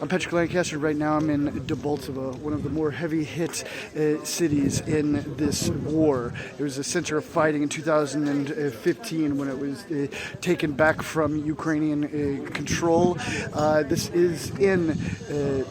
I'm Patrick Lancaster. Right now I'm in Debaltseve, one of the more heavy-hit cities in this war. It was a center of fighting in 2015 when it was taken back from Ukrainian control. This is in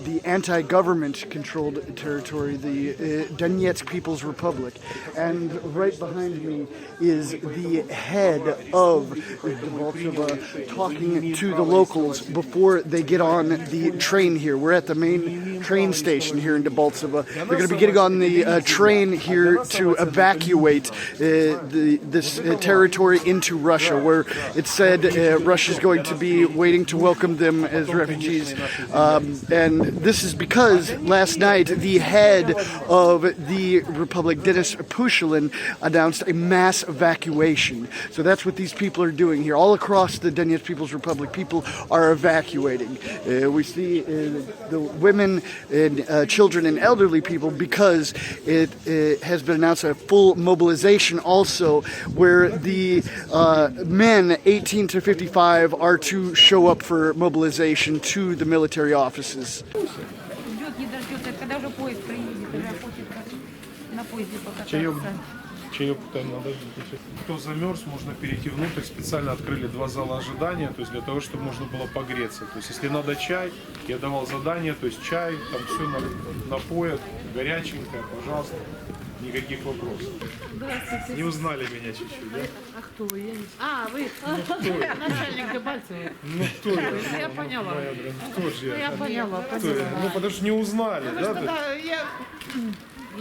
the anti-government controlled territory, the Donetsk People's Republic. And right behind me is the head of Debaltseve talking to the locals before they get on the train here. We're at the main train station here in Debaltseve. They're going to be getting on the train here to evacuate this territory into Russia, where it said Russia's going to be waiting to welcome them as refugees. And this is because last night the head of the Republic, Denis Pushilin, announced a mass evacuation. So that's what these people are doing here. All across the Donetsk People's Republic, people are evacuating. We see the women and children and elderly people, because it has been announced a full mobilization also, where the men 18 to 55 are to show up for mobilization to the military offices. Чаек там надо. Кто замерз, можно перейти внутрь. Специально открыли 2 зала ожидания, то есть для того, чтобы можно было погреться. То есть если надо чай, я давал задание, то есть чай, там все напоят, горяченькое, пожалуйста. Никаких вопросов. Здравствуйте. Не узнали меня чуть-чуть, да? А кто вы? Я не... вы начальник Дебальцева. Ну кто я? Я поняла. Кто же я? Я поняла. Кто я? Ну потому что не узнали, да? Да,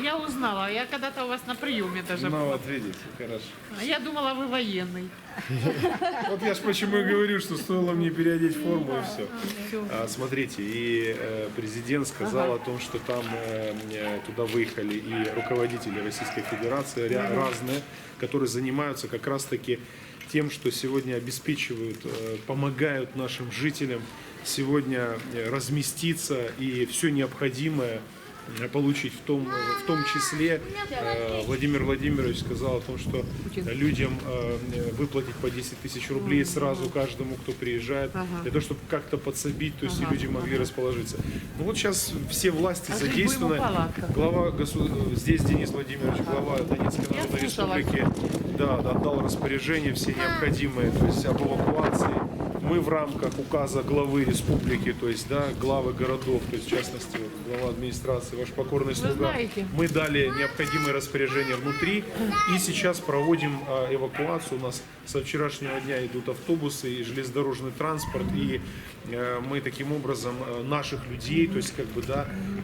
я узнала. Я когда-то у вас на приеме даже Ну была. вот видите, хорошо. Я думала, вы военный. Вот я же почему и говорю, что стоило мне переодеть форму и все. Смотрите, и президент сказал о том, что там туда выехали и руководители Российской Федерации разные, которые занимаются как раз-таки тем, что сегодня обеспечивают, помогают нашим жителям сегодня разместиться и все необходимое получить. В том числе Владимир Владимирович сказал о том, что людям выплатить по 10 тысяч рублей сразу каждому, кто приезжает, для того, чтобы как-то подсобить, то есть и люди могли расположиться. Ну вот сейчас все власти задействованы. Глава здесь Денис Владимирович, глава Донецкой Народной Республики, отдал распоряжение все необходимые, то есть об эвакуации. Мы в рамках указа главы республики, то есть главы городов, то есть в частности глава администрации, ваш покорный слуга, мы дали необходимые распоряжения внутри и сейчас проводим эвакуацию. У нас со вчерашнего дня идут автобусы и железнодорожный транспорт, и мы таким образом наших людей, то есть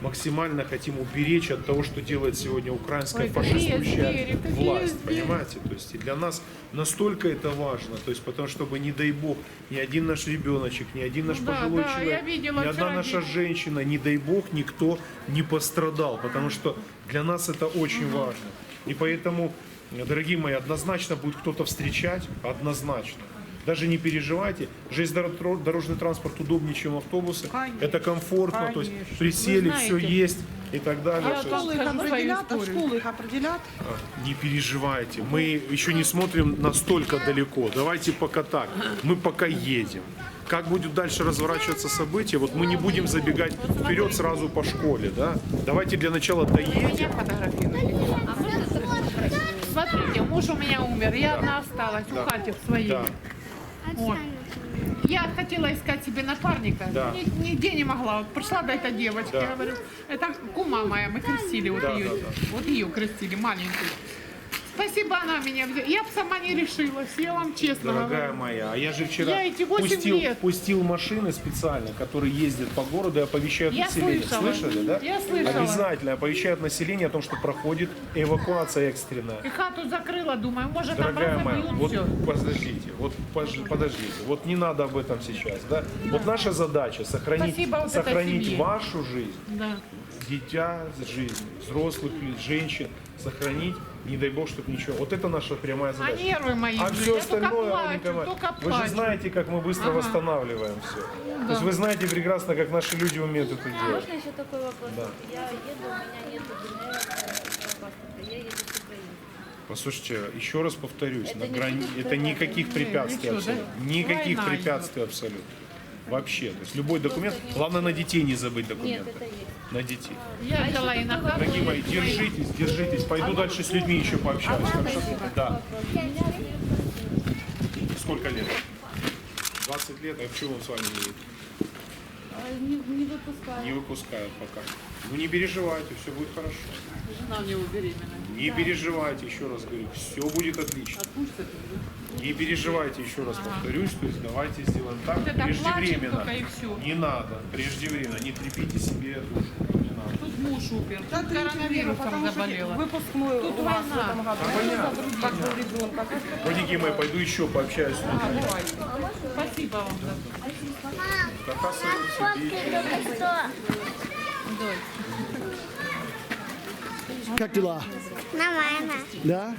максимально хотим уберечь от того, что делает сегодня украинская фашистующая власть, понимаете? То есть и для нас настолько это важно, то есть потому чтобы, не дай бог, ни один наш ребеночек, ни один наш пожилой человек, ни одна наша женщина, не дай бог, никто не пострадал, потому что для нас это очень важно. И поэтому, дорогие мои, однозначно будет кто-то встречать, однозначно. Даже не переживайте, железнодорожный транспорт удобнее, чем автобусы. Конечно. Это комфортно, конечно. То есть присели, все есть и так далее. А школы их определят? Не переживайте, мы еще не смотрим настолько далеко. Давайте пока так, мы пока едем. Как будет дальше разворачиваться события, вот мы не будем забегать вперед сразу по школе, да? Давайте для начала доедем. Смотрите, муж у меня умер, я одна осталась в хате в своей. Вот. Я хотела искать себе напарника, нигде не могла. Вот пришла до этой девочки, я говорю, это кума моя, мы крестили вот ее крестили, маленькую. Спасибо, она меня взяла. Я бы сама не решилась, я вам честно говорю. Дорогая моя, а я же вчера пустил машины специально, которые ездят по городу и оповещают население. Слышали, да? Я слышала. Обязательно оповещают население о том, что проходит эвакуация экстренная. И хату закрыла, думаю, может дорогая там моя, вот все. подождите, вот не надо об этом сейчас, да? Вот наша задача сохранить вашу жизнь, дитя, жизнь, взрослых, женщин, сохранить, не дай бог, чтобы ничего. Вот это наша прямая задача. А нервы мои, а все остальное, только вы же знаете, как мы быстро восстанавливаем все. То есть вы знаете прекрасно, как наши люди умеют это делать. Можно еще такой вопрос? Да. Я еду, у меня нет паспорта, я еду с Украины. Послушайте, еще раз повторюсь, это никаких препятствий абсолютно. Никаких препятствий абсолютно. Вообще. То есть любой документ, главное на детей не забыть Нет, документы. это есть. На детей. Я взяла и на карту. Дорогие мои, держитесь, держитесь. Пойду дальше с людьми еще пообщаюсь. Хорошо? Да. Сколько лет? 20 лет, а почему он с вами не едет? Не выпускаю. Не выпускают пока. Ну не переживайте, все будет хорошо. Жена у него беременна. Не переживайте, еще раз говорю, все будет отлично. Не переживайте, еще раз повторюсь, то есть давайте сделаем так, Вот это преждевременно. плачет только и всё. Не надо, преждевременно, не трепите себе душу, не надо. Тут муж умер, Да тут ты не верю, коронавирусом потому что заболела. выпускной Тут у вас в война. этом году. Понятно. Как был ребенка. Дорогие мои, пойду еще пообщаюсь с людьми. Давайте. Спасибо вам за Доказывайте себе. Как дела? Нормально. Да?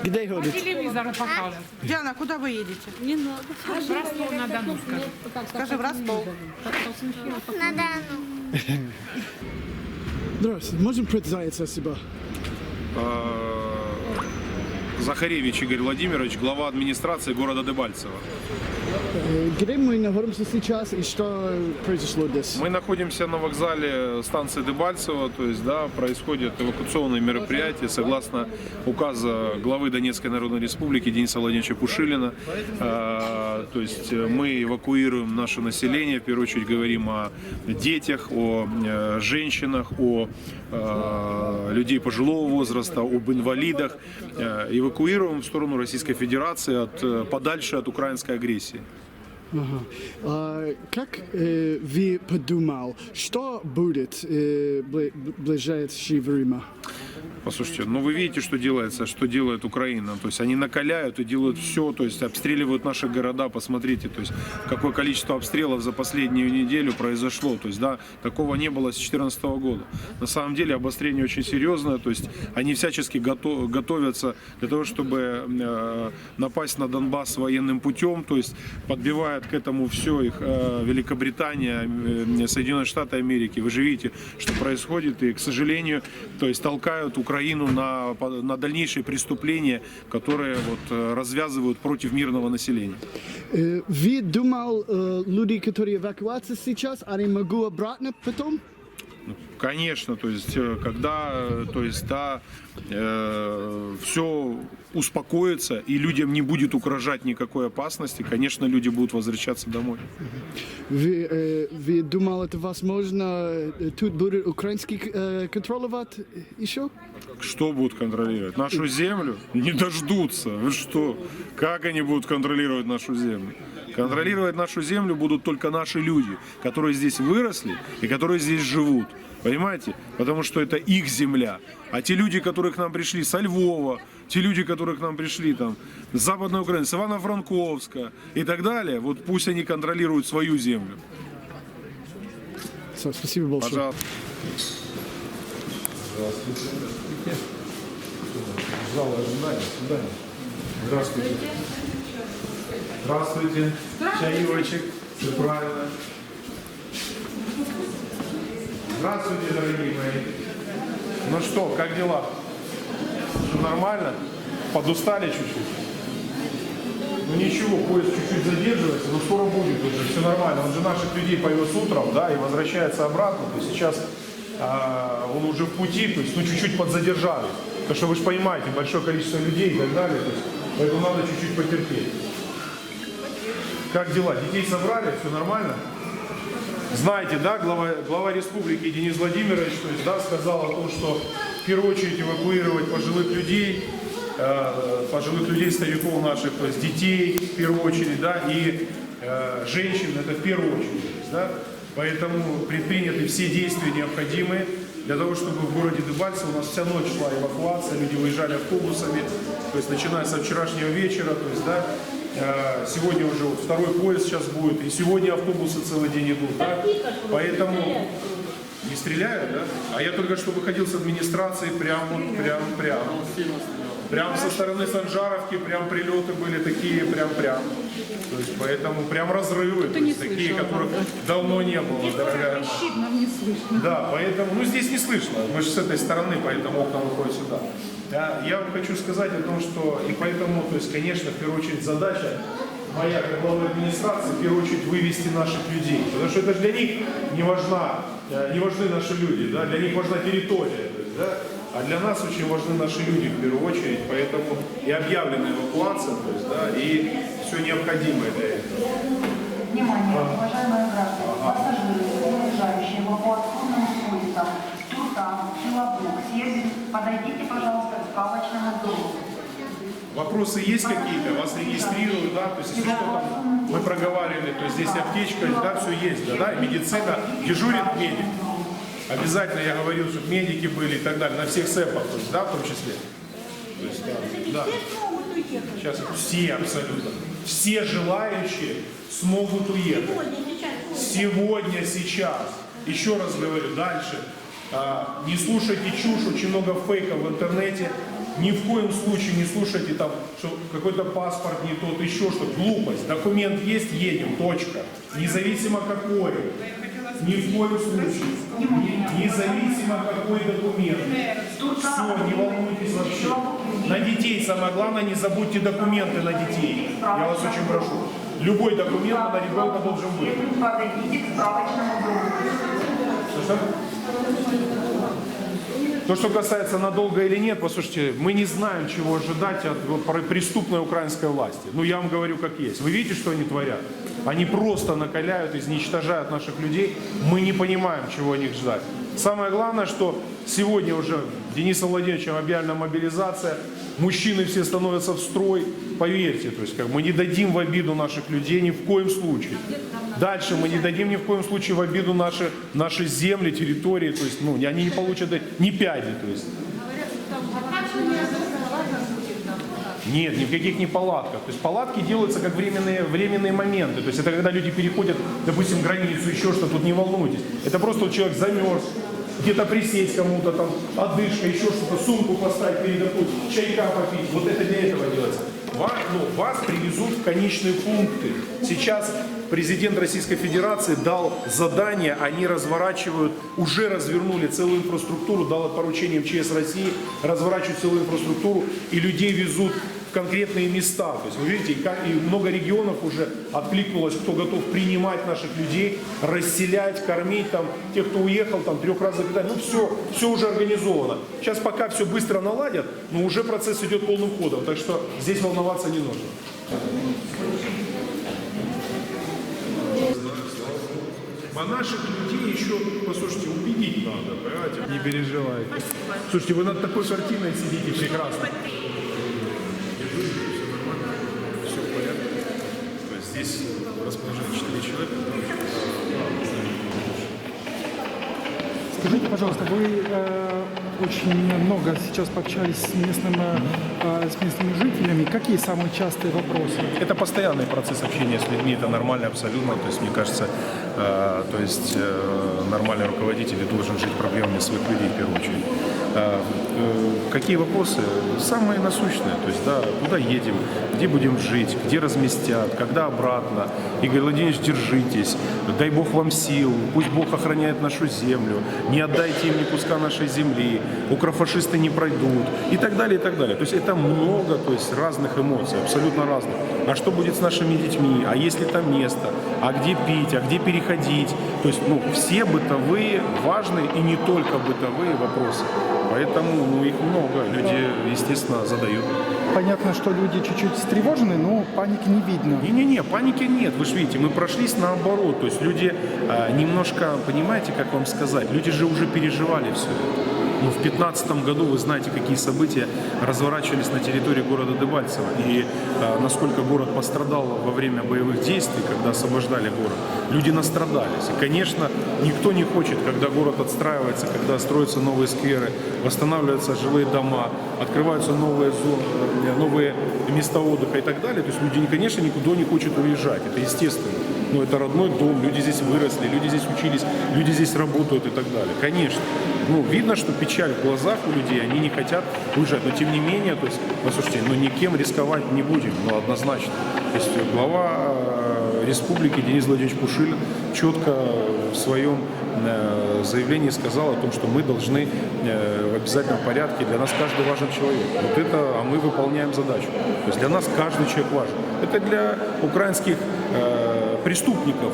Где по ходит? телевизору покажут. Диана, куда вы едете? Не надо. В Ростов-на-Дону, скажи. Скажи, в Ростов. На Дону. Здравствуйте. Можем представиться себя? Захаревич Игорь Владимирович, глава администрации города Дебальцево. Где мы находимся сейчас и что произошло здесь? Мы находимся на вокзале станции Дебальцево, то есть, да, происходят эвакуационные мероприятия согласно указа главы Донецкой Народной Республики Дениса Владимировича Пушилина. То есть мы эвакуируем наше население, в первую очередь говорим о детях, о женщинах, о людей пожилого возраста, об инвалидах. Эвакуируем в сторону Российской Федерации подальше от украинской агрессии. Ага. Как вы подумал, что будет в ближайшее время? Послушайте, ну вы видите, что делается, что делает Украина. То есть они накаляют и делают все, то есть обстреливают наши города. Посмотрите, то есть какое количество обстрелов за последнюю неделю произошло. То есть, да, такого не было с 2014 года. На самом деле обострение очень серьезное. То есть они всячески готовятся для того, чтобы напасть на Донбасс военным путем. То есть подбивает к этому все их Великобритания, Соединенные Штаты Америки. Вы же видите, что происходит. И, к сожалению, то есть толкают Украину на дальнейшие преступления, которые вот развязывают против мирного населения. Вы думал, люди, которые эвакуация сейчас, они могут обратно потом? Конечно, то есть когда, то есть, да, все успокоится и людям не будет угрожать никакой опасности, конечно, люди будут возвращаться домой. Вы думали, это возможно, тут будет украинский контролировать еще? Что будут контролировать? Нашу землю? Не дождутся. Вы что? Как они будут контролировать нашу землю? Контролировать нашу землю будут только наши люди, которые здесь выросли и которые здесь живут. Понимаете? Потому что это их земля. А те люди, которые к нам пришли со Львова, те люди, которые к нам пришли там, с Западной Украины, с Ивано-Франковска и так далее, вот пусть они контролируют свою землю. Спасибо большое. Пожалуйста. Зал ожидания. Здравствуйте. Здравствуйте. Чаевочек. Все правильно. Здравствуйте, дорогие мои. Ну что, как дела? Все нормально? Подустали чуть-чуть? Ну ничего, поезд чуть-чуть задерживается, но скоро будет уже, все нормально. Он же наших людей повез утром, да, и возвращается обратно. То есть сейчас он уже в пути, то есть ну чуть-чуть подзадержали. Потому что вы же понимаете, большое количество людей и так далее, то есть, поэтому надо чуть-чуть потерпеть. Как дела? Детей собрали, все нормально? Знаете, да, глава республики Денис Владимирович, то есть, да, сказал о том, что в первую очередь эвакуировать пожилых людей, стариков наших, то есть детей в первую очередь, да, и женщин, это в первую очередь, да, поэтому предприняты все действия необходимые для того, чтобы в городе Дебальцево у нас вся ночь шла эвакуация, люди выезжали автобусами, то есть начиная со вчерашнего вечера, то есть, да, сегодня уже вот второй поезд сейчас будет, и сегодня автобусы целый день идут, да, поэтому не стреляют, да, а я только что выходил с администрации прям со стороны Санжаровки, прям прилеты были такие, прям, то есть поэтому прям разрывы, то есть, такие, которых давно не было, дорогая. Нам не слышно. Да, поэтому, ну здесь не слышно, мы же с этой стороны, поэтому окна выходят сюда. Я вам хочу сказать о том, что и поэтому, то есть, конечно, в первую очередь задача моя как глава администрации, в первую очередь вывести наших людей. Потому что это же для них не важны наши люди, да? Для них важна территория. То есть, да? А для нас очень важны наши люди в первую очередь, поэтому и объявлена эвакуация, то есть, да, и все необходимое для этого. Внимание, уважаемые граждане, пассажиры, уезжающие эвакуационным поездом Туртан, Хилабук, Сербин, подойдите, пожалуйста, к справочному дому. Вопросы есть какие-то? Вас регистрируют, да? То есть, если что там мы проговаривали, то есть здесь аптечка, да, все есть, да, и медицина, дежурит медик. Обязательно я говорил, чтобы медики были и так далее, на всех СЭПах, то есть, да, в том числе. То есть, да. Сейчас все абсолютно, все желающие смогут уехать. Сегодня, сейчас. Еще раз говорю, дальше. Не слушайте чушь, очень много фейков в интернете. Ни в коем случае не слушайте там, что какой-то паспорт не тот, еще что-то. Глупость. Документ есть, едем, точка. Независимо какой. Ни в коем случае. Независимо какой документ. Все, не волнуйтесь вообще. На детей самое главное, не забудьте документы на детей. Я вас очень прошу. Любой документ на ребенка должен быть. Подойдите к справочному дому. Что? То, что касается надолго или нет, послушайте, мы не знаем, чего ожидать от преступной украинской власти. Ну, я вам говорю, как есть. Вы видите, что они творят? Они просто накаляют, изничтожают наших людей. Мы не понимаем, чего от них ждать. Самое главное, что сегодня уже Денисом Владимировичем объявлена мобилизация. Мужчины все становятся в строй. Поверьте, то есть как мы не дадим в обиду наших людей ни в коем случае. Дальше мы не дадим ни в коем случае в обиду наши земли, территории. То есть, ну, они не получат ни пяди. То есть. Нет, ни в каких не палатках. То есть палатки делаются как временные моменты. То есть это когда люди переходят, допустим, границу, еще что-то, тут не волнуйтесь. Это просто вот человек замерз, где-то присесть кому-то, там, одышка, еще что-то, сумку поставить перед окном, чайка попить. Вот это для этого делается. Вас привезут в конечные пункты. Сейчас президент Российской Федерации дал задание, они разворачивают, уже развернули целую инфраструктуру, дал поручение МЧС России разворачивать целую инфраструктуру, и людей везут в конкретные места. То есть вы видите, и много регионов уже откликнулось, кто готов принимать наших людей, расселять, кормить там тех, кто уехал, там трехразовое питание. Ну все уже организовано. Сейчас пока все быстро наладят, но уже процесс идет полным ходом. Так что здесь волноваться не нужно. А наших людей еще, послушайте, убедить надо, понимаете? Не переживайте. Слушайте, вы над такой картиной сидите прекрасно. Все в порядке. То есть здесь расположено 4 человека. Скажите, пожалуйста, вы очень много сейчас пообщались с местными жителями. Какие самые частые вопросы? Это постоянный процесс общения с людьми, это нормально абсолютно. То есть, мне кажется, нормальный руководитель должен жить проблемами своих людей в первую очередь. Какие вопросы? Самые насущные. То есть, да, куда едем, где будем жить, где разместят, когда обратно. Игорь Владимирович, держитесь, дай Бог вам сил, пусть Бог охраняет нашу землю, не отдайте им ни куска нашей земли, укрофашисты не пройдут и так далее, и так далее. То есть это много, то есть разных эмоций, абсолютно разных. А что будет с нашими детьми? А есть ли там место? А где пить? А где переходить? То есть, все бытовые, важные и не только бытовые вопросы. Поэтому, их много. Люди, естественно, задают. Понятно, что люди чуть-чуть встревожены, но паники не видно. Не, паники нет. Вы же видите, мы прошлись наоборот. То есть люди немножко, понимаете, как вам сказать, люди же уже переживали все это. В 2015 году вы знаете, какие события разворачивались на территории города Дебальцево. И насколько город пострадал во время боевых действий, когда освобождали город. Люди настрадались. И, конечно, никто не хочет, когда город отстраивается, когда строятся новые скверы, восстанавливаются жилые дома, открываются новые зоны, новые места отдыха и так далее. То есть люди, конечно, никуда не хотят уезжать. Это естественно. Но это родной дом, люди здесь выросли, люди здесь учились, люди здесь работают и так далее. Конечно. Видно, что печаль в глазах у людей, они не хотят уезжать. Но тем не менее, то есть, послушайте, никем рисковать не будем, однозначно. То есть глава республики Денис Владимирович Пушилин четко в своем заявлении сказал о том, что мы должны в обязательном порядке, для нас каждый важен человек. Вот это, а мы выполняем задачу. То есть для нас каждый человек важен. Это для украинских преступников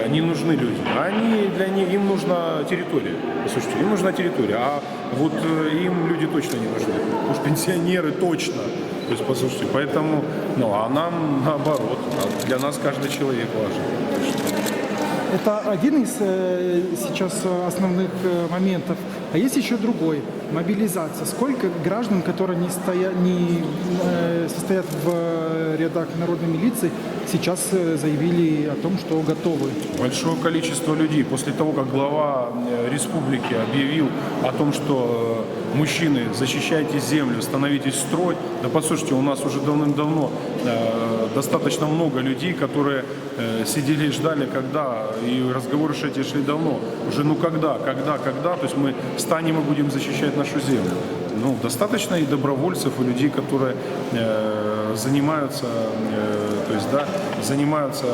не нужны люди, а для них, им нужна территория. Послушайте, им нужна территория, а вот им люди точно не нужны. Уж пенсионеры точно. То есть, послушайте, поэтому, а нам наоборот, для нас каждый человек важен. Это один из сейчас основных моментов. А есть еще другой – мобилизация. Сколько граждан, которые не состоят в рядах народной милиции, сейчас заявили о том, что готовы? Большое количество людей. После того, как глава республики объявил о том, что мужчины, защищайте землю, становитесь в строй. Да послушайте, у нас уже давным-давно достаточно много людей, которые сидели и ждали, когда, и разговоры эти шли давно. Уже когда? То есть мы станем и будем защищать нашу землю. Достаточно и добровольцев, и людей, которые занимаются, занимаются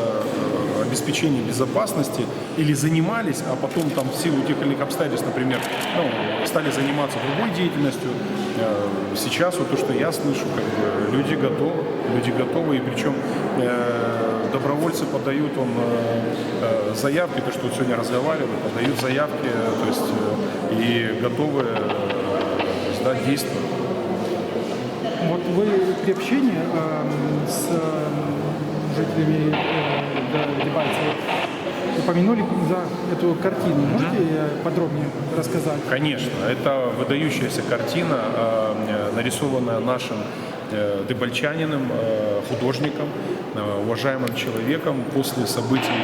обеспечением безопасности или занимались, а потом там в силу тех или иных обстоятельств, например, стали заниматься другой деятельностью. Сейчас вот то, что я слышу, люди готовы, и причем добровольцы подают заявки, то, что вот сегодня разговаривали, подают заявки, то есть и готовы действовать. Вот вы при общении с жителями Дебальцева упомянули эту картину. Можете подробнее рассказать? Конечно. Это выдающаяся картина, нарисованная нашим дебальчанином, художником, уважаемым человеком после событий,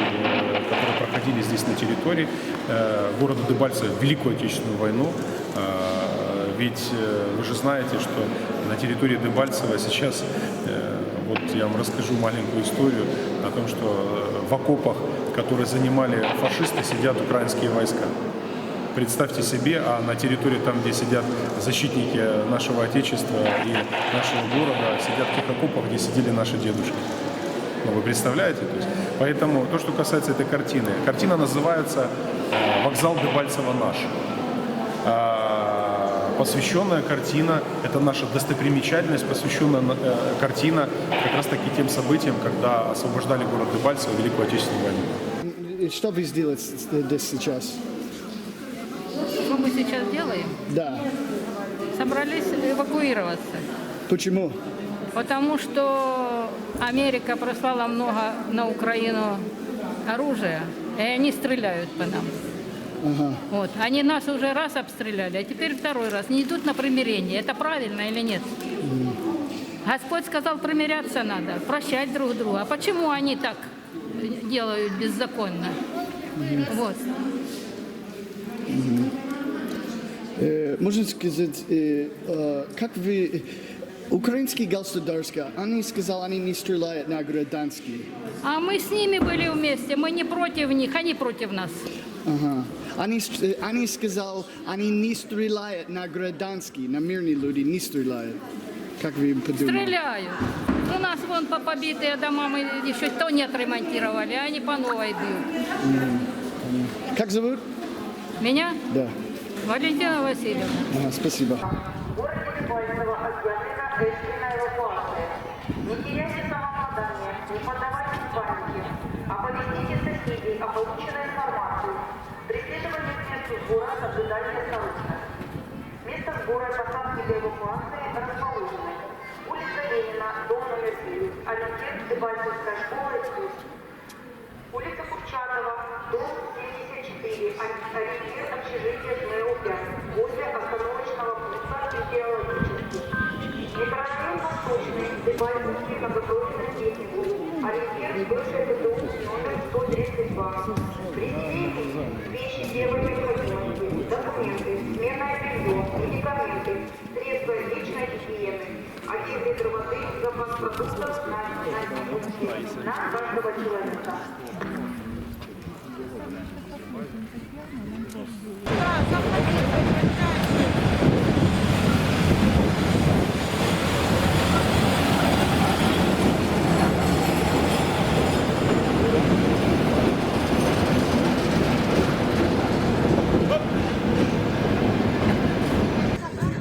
которые проходили здесь на территории города Дебальцево в Великую Отечественную войну. Ведь вы же знаете, что на территории Дебальцева сейчас, вот я вам расскажу маленькую историю о том, что в окопах, которые занимали фашисты, сидят украинские войска. Представьте себе, а на территории там, где сидят защитники нашего Отечества и нашего города, сидят в тех окопах, где сидели наши дедушки. Вы представляете? То есть, поэтому то, что касается этой картины. Картина называется «Вокзал Дебальцево наш». Посвященная картина, это наша достопримечательность, посвященная картина как раз таки тем событиям, когда освобождали город Дебальцево в Великую Отечественную войну. Что вы сделаете здесь сейчас? Что мы сейчас делаем? Да. Собрались эвакуироваться. Почему? Потому что Америка прислала много на Украину оружия, и они стреляют по нам. Ага. Вот. Они нас уже раз обстреляли, а теперь второй раз. Не идут на примирение. Это правильно или нет? Господь сказал, примиряться надо, прощать друг друга. А почему они так делают беззаконно? Вот. Можно сказать, как вы... Украинские государства, они сказали, они не стреляют на гражданских. А мы с ними были вместе, мы не против них, они против нас. Ага. Они сказали, они не стреляют на гражданских, на мирные люди не стреляют. Как вы им подумали? Стреляют. У нас вон побитые дома, мы еще то не отремонтировали, а они по новой бьют. Как зовут? Меня? Да. Валентина Васильевна. Ага, спасибо. В городе Дебальцево объявлена экстренная эвакуация. Не теряйте самообладание, не поддавайтесь панике. Оповестите соседей о полученной информации. Преследование к месту сбора соблюдайте осторожно. Место сбора и посадки для эвакуации расположены. Улица Ленина, дом номер 9, ориентир Дебальцевская школа искусств. Улица Курчатова, дом 74, ориентир общежития ЖМУ-5, возле остановочного пункта «Идеологический». Микрорайон Восточный, Дебальцевский многопрофильный техникум, ориентир бывший ГТУ номер 132. Президенты, вещи первой необходимости, документы, сменное белье, медикаменты, средства личной гигиены, 1 литр воды, запас продуктов на каждого человека.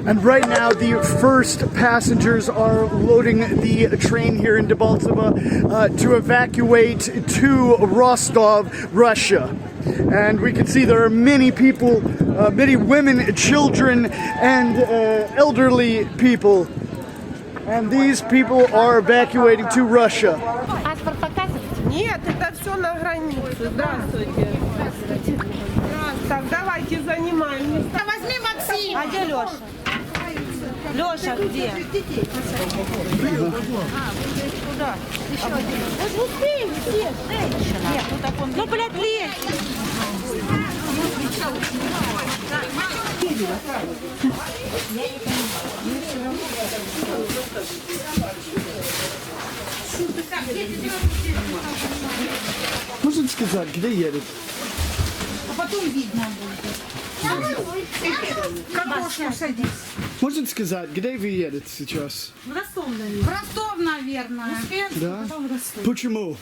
And right now, the first passengers are loading the train here in Debaltseve to evacuate to Rostov, Russia. And we can see there are many people, many women, children, and elderly people. And these people are evacuating to Russia. Паспорт показываете? Нет, это все на границе. Здравствуйте. Так, давайте занимаем места. Возьми Максима. А где Леша? Леша где? Куда? Вот успеем все. Ну, блядь, лезь. Можете сказать, где едет? Картошку садись. Можете сказать, где вы едете сейчас? В Ростов, наверное. Да? Почему?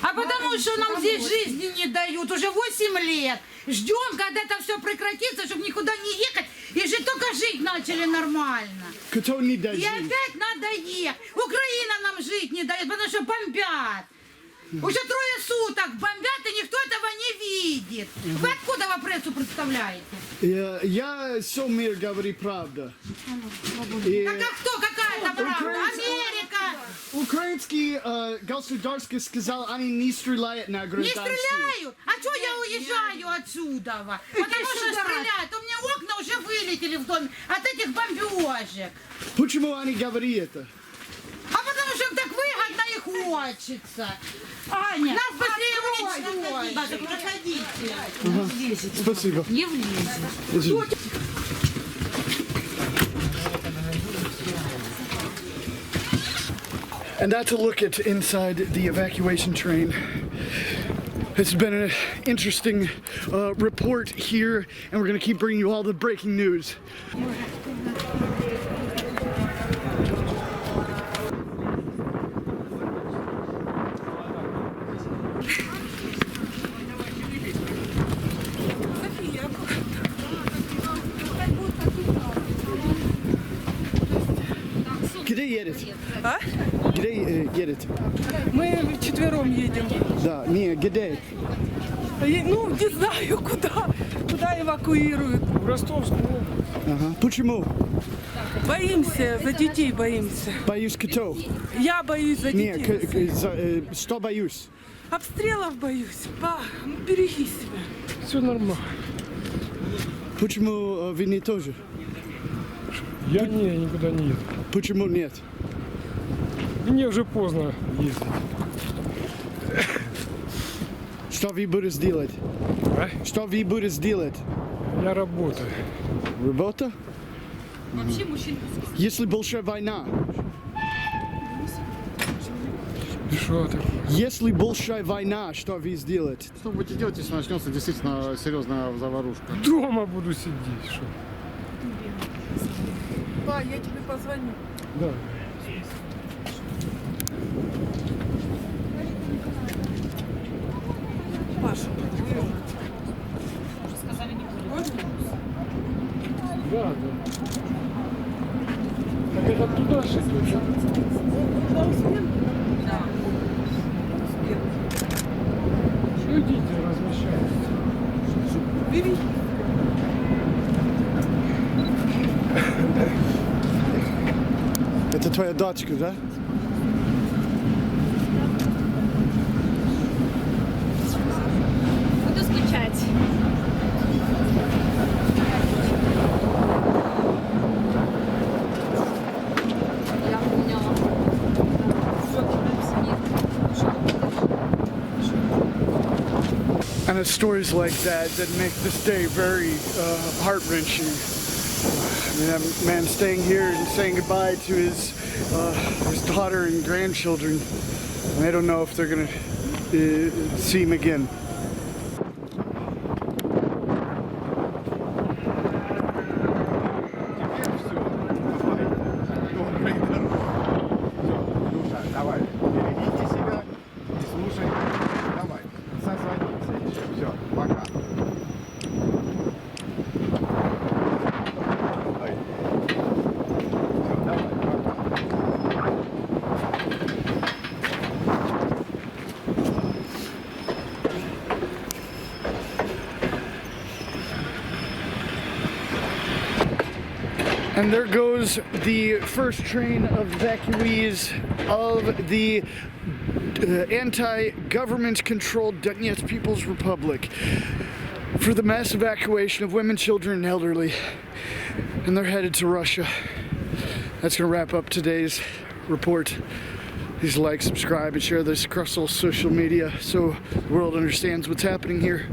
А потому что нам здесь жизни не дают уже 8 лет. Ждем, когда это все прекратится, чтобы никуда не ехать и жить, только жить начали нормально. Кто не дает? И опять надо ехать. Украина нам жить не дает, потому что бомбят. Уже 3 суток бомбят, и никто этого не видит. Вы откуда вы прессу представляете? Я все мир говорит правда. Так а кто? Какая-то правда? Америка. Украинский государство сказал, они не стреляют на Не гражданских. стреляют? А что я уезжаю отсюда? Потому что стреляют. У меня окна уже вылетели в доме от этих бомбежек. Почему они говорят это? А потому что им так выгодно и хочется. Аня, нас быстрее уничтожить. Надо проходите. Спасибо. Не влезет. And that's a look at inside the evacuation train. It's been an interesting report here, and we're going to keep bringing you all the breaking news. Где едет? А? Где едет? Мы вчетвером едем. Да, не, где? Ну, не знаю, куда. Куда эвакуируют. В Ростовскую. Ага. Почему? Боимся, за детей боимся. Боюсь кто? Я боюсь за Не, детей. что боюсь? Обстрелов боюсь. Па, ну береги себя. Все нормально. Почему вы не тоже? Я никуда не еду. Почему нет? Мне уже поздно ездить. Что вы будете делать? А? Что вы будете делать? Я работаю. Работа? Если большая война, Что такое? если большая война, что вы сделаете? Что будете делать, если начнется действительно серьезная заварушка? Дома буду сидеть. Что? Па, я тебе позвоню. Да. Паша. Да. Так это туда же идет. Что идите, размещайтесь. Бери. Это твоя дочка, да? Буду скучать. And it's stories like that that make this day very heart-wrenching. I mean, that man staying here and saying goodbye to his daughter and grandchildren. And they don't know if they're going to see him again. Давай, берегите себя и слушайте. Давай, созвонимся еще. Все, пока. Ой. And there goes the first train of evacuees of the anti-government controlled Donetsk People's Republic for the mass evacuation of women, children, and elderly. And they're headed to Russia. That's going to wrap up today's report. Please like, subscribe, and share this across all social media so the world understands what's happening here.